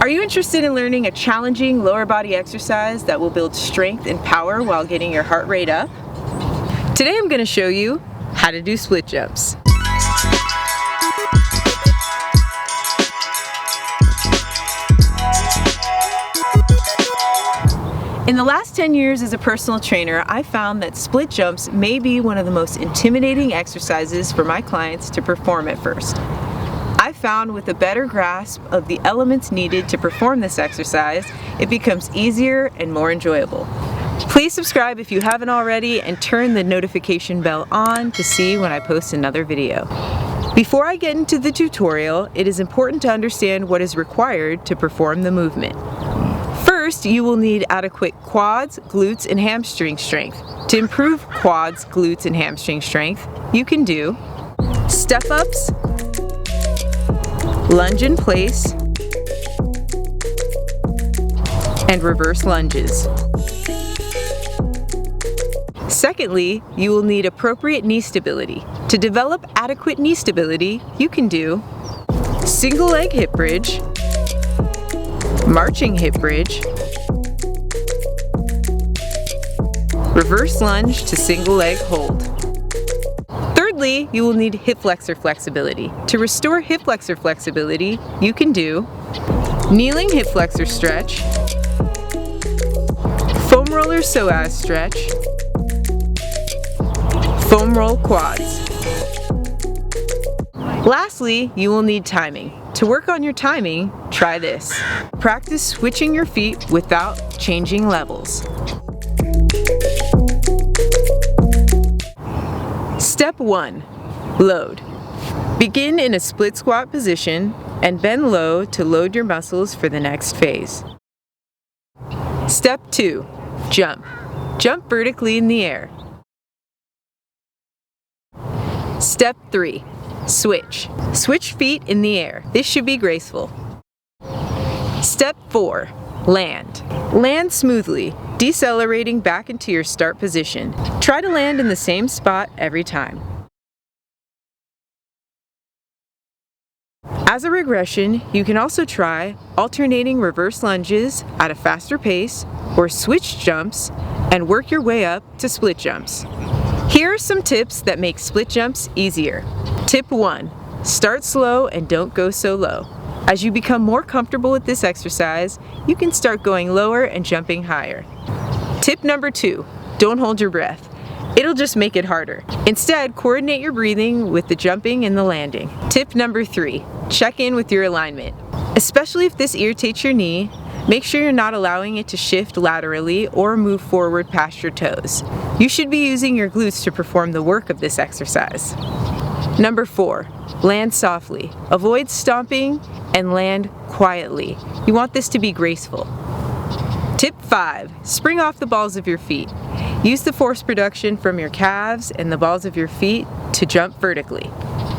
Are you interested in learning a challenging lower body exercise that will build strength and power while getting your heart rate up? Today I'm going to show you how to do split jumps. In the last 10 years as a personal trainer, I found that split jumps may be one of the most intimidating exercises for my clients to perform at first. I found with a better grasp of the elements needed to perform this exercise, it becomes easier and more enjoyable. Please subscribe if you haven't already and turn the notification bell on to see when I post another video. Before I get into the tutorial, it is important to understand what is required to perform the movement. First, you will need adequate quads, glutes, and hamstring strength. To improve quads, glutes, and hamstring strength, you can do step-ups, lunge in place, and reverse lunges. Secondly, you will need appropriate knee stability. To develop adequate knee stability, you can do single leg hip bridge, marching hip bridge, reverse lunge to single leg hold. Thirdly, you will need hip flexor flexibility. To restore hip flexor flexibility, you can do kneeling hip flexor stretch, foam roller psoas stretch, foam roll quads. Lastly, you will need timing. To work on your timing, try this. Practice switching your feet without changing levels. Step 1. Load. Begin in a split squat position and bend low to load your muscles for the next phase. Step 2. Jump. Jump vertically in the air. Step 3. Switch. Switch feet in the air. This should be graceful. Step 4. Land. Land smoothly, decelerating back into your start position. Try to land in the same spot every time. As a regression, you can also try alternating reverse lunges at a faster pace or switch jumps and work your way up to split jumps. Here are some tips that make split jumps easier. Tip 1. Start slow and don't go so low. As you become more comfortable with this exercise, you can start going lower and jumping higher. Tip number 2. Don't hold your breath. It'll just make it harder. Instead, coordinate your breathing with the jumping and the landing. Tip number 3. Check in with your alignment. Especially if this irritates your knee, make sure you're not allowing it to shift laterally or move forward past your toes. You should be using your glutes to perform the work of this exercise. Number 4. Land softly. Avoid stomping and land quietly. You want this to be graceful. Tip 5. Spring off the balls of your feet. Use the force production from your calves and the balls of your feet to jump vertically.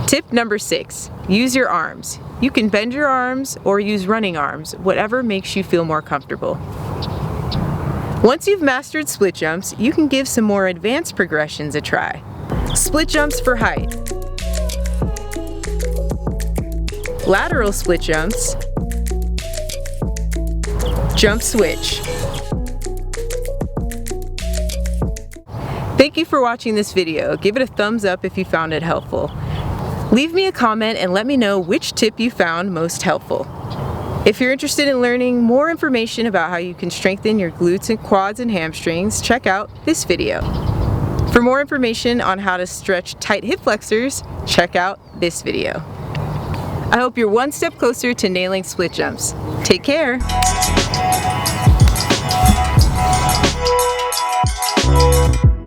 Tip number 6. Use your arms. You can bend your arms or use running arms, whatever makes you feel more comfortable. Once you've mastered split jumps, you can give some more advanced progressions a try. Split jumps for height. Lateral split jumps, jump switch. Thank you for watching this video. Give it a thumbs up if you found it helpful. Leave me a comment and let me know which tip you found most helpful. If you're interested in learning more information about how you can strengthen your glutes and quads and hamstrings, check out this video. For more information on how to stretch tight hip flexors, check out this video. I hope you're one step closer to nailing split jumps. Take care!